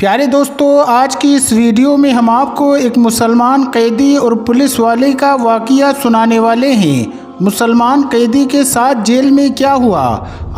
پیارے دوستو، آج کی اس ویڈیو میں ہم آپ کو ایک مسلمان قیدی اور پولیس والے کا واقعہ سنانے والے ہیں۔ مسلمان قیدی کے ساتھ جیل میں کیا ہوا،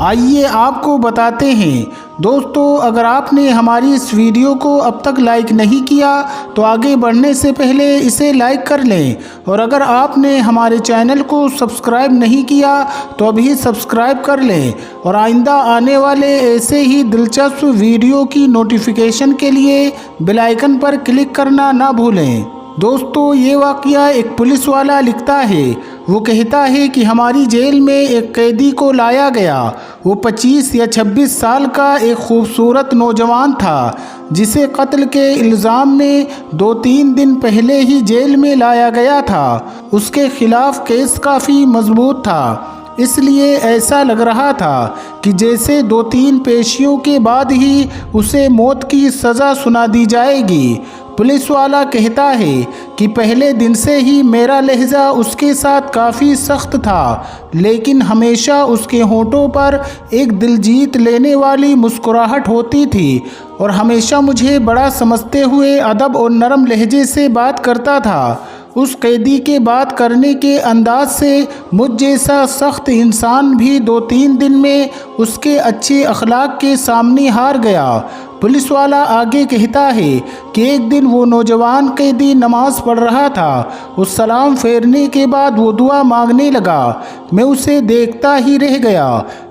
آئیے آپ کو بتاتے ہیں۔ دوستو، اگر آپ نے ہماری اس ویڈیو کو اب تک لائک نہیں کیا تو آگے بڑھنے سے پہلے اسے لائک کر لیں، اور اگر آپ نے ہمارے چینل کو سبسکرائب نہیں کیا تو ابھی سبسکرائب کر لیں، اور آئندہ آنے والے ایسے ہی دلچسپ ویڈیو کی نوٹیفیکیشن کے لیے بیل آئیکن پر کلک کرنا نہ بھولیں۔ دوستو، یہ واقعہ ایک پولیس والا لکھتا ہے۔ وہ کہتا ہے کہ ہماری جیل میں ایک قیدی کو لایا گیا۔ وہ 25 یا 26 سال کا ایک خوبصورت نوجوان تھا جسے قتل کے الزام میں 2-3 دن پہلے ہی جیل میں لایا گیا تھا۔ اس کے خلاف کیس کافی مضبوط تھا، اس لیے ایسا لگ رہا تھا کہ جیسے 2-3 پیشیوں کے بعد ہی اسے موت کی سزا سنا دی جائے گی۔ پولیس والا کہتا ہے کہ پہلے دن سے ہی میرا لہجہ اس کے ساتھ کافی سخت تھا، لیکن ہمیشہ اس کے ہونٹوں پر ایک دل جیت لینے والی مسکراہٹ ہوتی تھی، اور ہمیشہ مجھے بڑا سمجھتے ہوئے ادب اور نرم لہجے سے بات کرتا تھا۔ اس قیدی کے بات کرنے کے انداز سے مجھ جیسا سخت انسان بھی 2-3 دن میں اس کے اچھے اخلاق کے سامنے ہار گیا۔ پولیس والا آگے کہتا ہے کہ ایک دن وہ نوجوان قیدی نماز پڑھ رہا تھا۔ اس سلام پھیرنے کے بعد وہ دعا مانگنے لگا۔ میں اسے دیکھتا ہی رہ گیا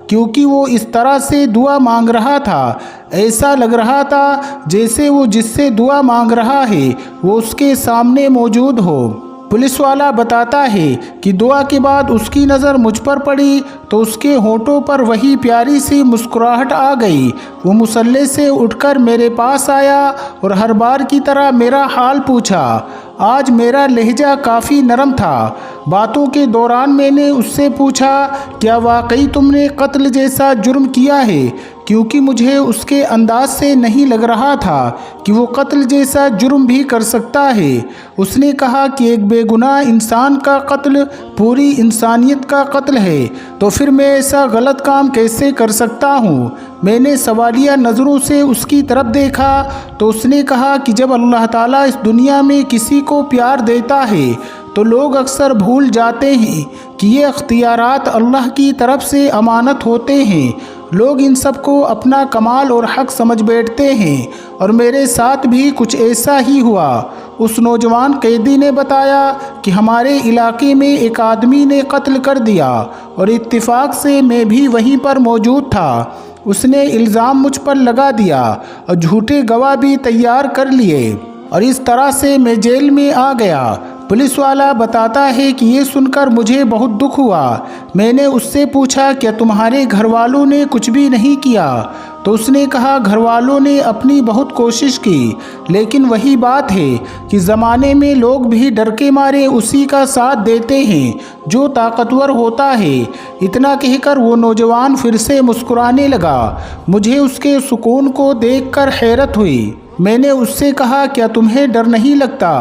کیونکہ وہ اس طرح سے دعا مانگ رہا تھا، ایسا لگ رہا تھا جیسے وہ جس سے دعا مانگ رہا ہے وہ اس کے سامنے موجود ہو۔ پولیس والا بتاتا ہے کہ دعا کے بعد اس کی نظر مجھ پر پڑی تو اس کے ہونٹوں پر وہی پیاری سی مسکراہٹ آ گئی۔ وہ مصلی سے اٹھ کر میرے پاس آیا اور ہر بار کی طرح میرا حال پوچھا۔ آج میرا لہجہ کافی نرم تھا۔ باتوں کے دوران میں نے اس سے پوچھا، کیا واقعی تم نے قتل جیسا جرم کیا ہے؟ کیونکہ مجھے اس کے انداز سے نہیں لگ رہا تھا کہ وہ قتل جیسا جرم بھی کر سکتا ہے۔ اس نے کہا کہ ایک بے گناہ انسان کا قتل پوری انسانیت کا قتل ہے، تو پھر میں ایسا غلط کام کیسے کر سکتا ہوں؟ میں نے سوالیہ نظروں سے اس کی طرف دیکھا تو اس نے کہا کہ جب اللہ تعالیٰ اس دنیا میں کسی کو پیار دیتا ہے تو لوگ اکثر بھول جاتے ہیں کہ یہ اختیارات اللہ کی طرف سے امانت ہوتے ہیں۔ لوگ ان سب کو اپنا کمال اور حق سمجھ بیٹھتے ہیں، اور میرے ساتھ بھی کچھ ایسا ہی ہوا۔ اس نوجوان قیدی نے بتایا کہ ہمارے علاقے میں ایک آدمی نے قتل کر دیا، اور اتفاق سے میں بھی وہیں پر موجود تھا۔ اس نے الزام مجھ پر لگا دیا اور جھوٹے گواہ بھی تیار کر لیے، اور اس طرح سے میں جیل میں آ گیا۔ پولیس والا بتاتا ہے کہ یہ سن کر مجھے بہت دکھ ہوا۔ میں نے اس سے پوچھا، کیا تمہارے گھر والوں نے کچھ بھی نہیں کیا؟ تو اس نے کہا، گھر والوں نے اپنی بہت کوشش کی، لیکن وہی بات ہے کہ زمانے میں لوگ بھی ڈر کے مارے اسی کا ساتھ دیتے ہیں جو طاقتور ہوتا ہے۔ اتنا کہہ کر وہ نوجوان پھر سے مسکرانے لگا۔ مجھے اس کے سکون کو دیکھ کر حیرت ہوئی۔ میں نے اس سے کہا، کیا تمہیں ڈر نہیں لگتا؟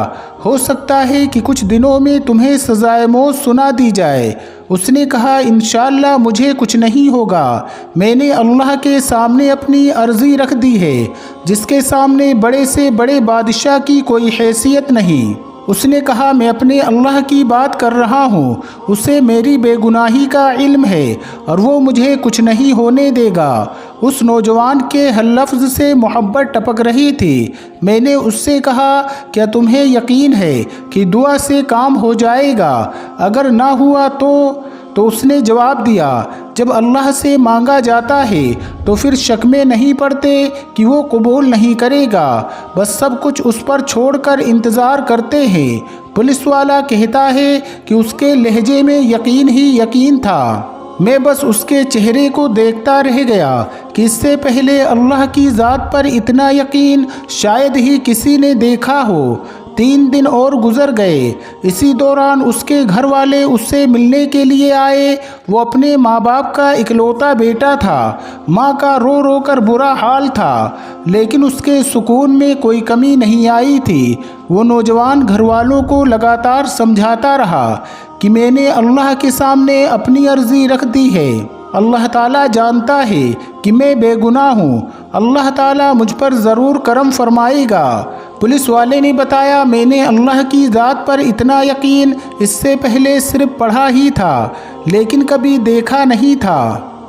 ہو سکتا ہے کہ کچھ دنوں میں تمہیں سزائے موت سنا دی جائے۔ اس نے کہا، انشاءاللہ مجھے کچھ نہیں ہوگا۔ میں نے اللہ کے سامنے اپنی عرضی رکھ دی ہے، جس کے سامنے بڑے سے بڑے بادشاہ کی کوئی حیثیت نہیں۔ اس نے کہا، میں اپنے اللہ کی بات کر رہا ہوں، اسے میری بے گناہی کا علم ہے، اور وہ مجھے کچھ نہیں ہونے دے گا۔ اس نوجوان کے ہر لفظ سے محبت ٹپک رہی تھی۔ میں نے اس سے کہا، کیا تمہیں یقین ہے کہ دعا سے کام ہو جائے گا؟ اگر نہ ہوا تو اس نے جواب دیا، جب اللہ سے مانگا جاتا ہے تو پھر شک میں نہیں پڑتے کہ وہ قبول نہیں کرے گا، بس سب کچھ اس پر چھوڑ کر انتظار کرتے ہیں۔ پولیس والا کہتا ہے کہ اس کے لہجے میں یقین ہی یقین تھا۔ میں بس اس کے چہرے کو دیکھتا رہ گیا کہ اس سے پہلے اللہ کی ذات پر اتنا یقین شاید ہی کسی نے دیکھا ہو۔ 3 دن اور گزر گئے۔ اسی دوران اس کے گھر والے اس سے ملنے کے لیے آئے۔ وہ اپنے ماں باپ کا اکلوتا بیٹا تھا۔ ماں کا رو رو کر برا حال تھا، لیکن اس کے سکون میں کوئی کمی نہیں آئی تھی۔ وہ نوجوان گھر والوں کو لگاتار سمجھاتا رہا کہ میں نے اللہ کے سامنے اپنی عرضی رکھ دی ہے، اللہ تعالیٰ جانتا ہے کہ میں بے گناہ ہوں، اللہ تعالیٰ مجھ پر ضرور کرم فرمائے گا۔ پولیس والے نے بتایا، میں نے اللہ کی ذات پر اتنا یقین اس سے پہلے صرف پڑھا ہی تھا لیکن کبھی دیکھا نہیں تھا۔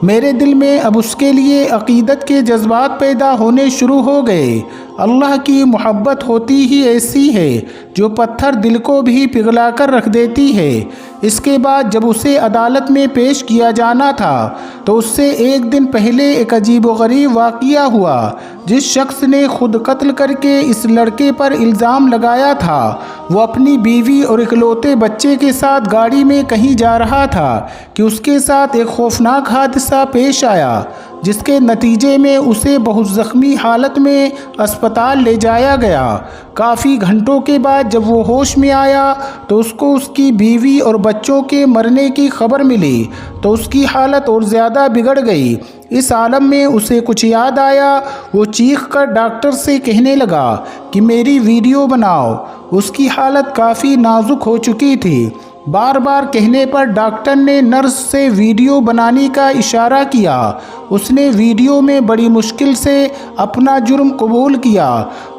میرے دل میں اب اس کے لیے عقیدت کے جذبات پیدا ہونے شروع ہو گئے۔ اللہ کی محبت ہوتی ہی ایسی ہے جو پتھر دل کو بھی پگھلا کر رکھ دیتی ہے۔ اس کے بعد جب اسے عدالت میں پیش کیا جانا تھا تو اس سے ایک دن پہلے ایک عجیب و غریب واقعہ ہوا۔ جس شخص نے خود قتل کر کے اس لڑکے پر الزام لگایا تھا وہ اپنی بیوی اور اکلوتے بچے کے ساتھ گاڑی میں کہیں جا رہا تھا کہ اس کے ساتھ ایک خوفناک حادثہ پیش آیا جس کے نتیجے میں اسے بہت زخمی حالت میں اسپتال لے جایا گیا۔ کافی گھنٹوں کے بعد جب وہ ہوش میں آیا تو اس کو اس کی بیوی اور بچوں کے مرنے کی خبر ملی تو اس کی حالت اور زیادہ بگڑ گئی۔ اس عالم میں اسے کچھ یاد آیا، وہ چیخ کر ڈاکٹر سے کہنے لگا کہ میری ویڈیو بناؤ۔ اس کی حالت کافی نازک ہو چکی تھی۔ بار بار کہنے پر ڈاکٹر نے نرس سے ویڈیو بنانے کا اشارہ کیا۔ اس نے ویڈیو میں بڑی مشکل سے اپنا جرم قبول کیا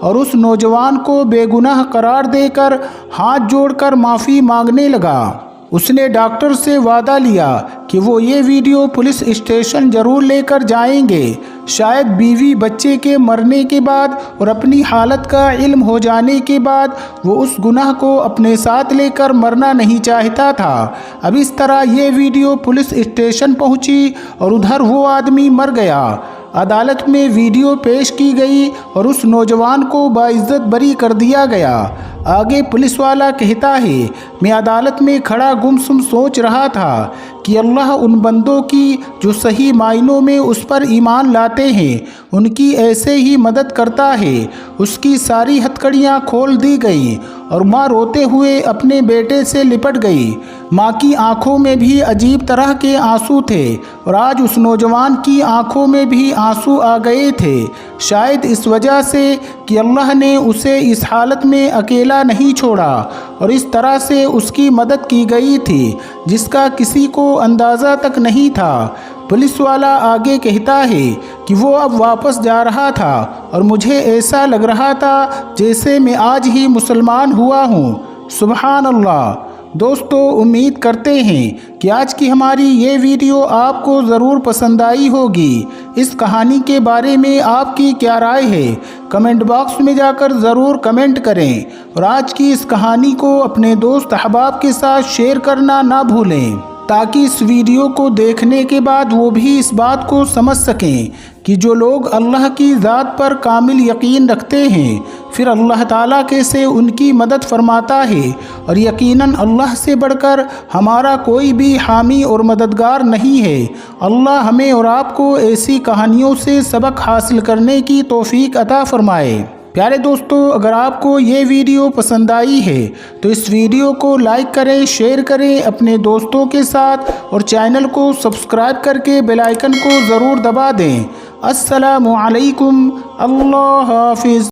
اور اس نوجوان کو بے گناہ قرار دے کر ہاتھ جوڑ کر معافی مانگنے لگا۔ اس نے ڈاکٹر سے وعدہ لیا کہ وہ یہ ویڈیو پولیس اسٹیشن ضرور لے کر جائیں گے۔ شاید بیوی بچے کے مرنے کے بعد اور اپنی حالت کا علم ہو جانے کے بعد وہ اس گناہ کو اپنے ساتھ لے کر مرنا نہیں چاہتا تھا۔ اب اس طرح یہ ویڈیو پولیس اسٹیشن پہنچی اور ادھر وہ آدمی مر گیا۔ عدالت میں ویڈیو پیش کی گئی اور اس نوجوان کو باعزت بری کر دیا گیا۔ آگے پولیس والا کہتا ہے، میں عدالت میں کھڑا گمسم سوچ رہا تھا کہ اللہ ان بندوں کی جو صحیح معنوں میں اس پر ایمان لاتے ہیں ان کی ایسے ہی مدد کرتا ہے۔ اس کی ساری ہتھکڑیاں کھول دی گئیں اور ماں روتے ہوئے اپنے بیٹے سے لپٹ گئی۔ ماں کی آنکھوں میں بھی عجیب طرح کے آنسو تھے اور آج اس نوجوان کی آنکھوں میں بھی آنسو آ گئے تھے، شاید اس وجہ سے کہ اللہ نے اسے اس حالت میں اکیلا نہیں چھوڑا اور اس طرح سے اس کی مدد کی گئی تھی جس کا کسی کو اندازہ تک نہیں تھا۔ پولیس والا آگے کہتا ہے کہ وہ اب واپس جا رہا تھا اور مجھے ایسا لگ رہا تھا جیسے میں آج ہی مسلمان ہوا ہوں۔ سبحان اللہ۔ دوستو، امید کرتے ہیں کہ آج کی ہماری یہ ویڈیو آپ کو ضرور پسند آئی ہوگی۔ اس کہانی کے بارے میں آپ کی کیا رائے ہے؟ کمنٹ باکس میں جا کر ضرور کمنٹ کریں اور آج کی اس کہانی کو اپنے دوست احباب کے ساتھ شیئر کرنا نہ بھولیں تاکہ اس ویڈیو کو دیکھنے کے بعد وہ بھی اس بات کو سمجھ سکیں کہ جو لوگ اللہ کی ذات پر کامل یقین رکھتے ہیں پھر اللہ تعالیٰ کیسے ان کی مدد فرماتا ہے، اور یقیناً اللہ سے بڑھ کر ہمارا کوئی بھی حامی اور مددگار نہیں ہے۔ اللہ ہمیں اور آپ کو ایسی کہانیوں سے سبق حاصل کرنے کی توفیق عطا فرمائے۔ پیارے دوستو، اگر آپ کو یہ ویڈیو پسند آئی ہے تو اس ویڈیو کو لائک کریں، شیئر کریں اپنے دوستوں کے ساتھ اور چینل کو سبسکرائب کر کے بیل آئیکن کو ضرور دبا دیں۔ السلام علیکم، اللہ حافظ۔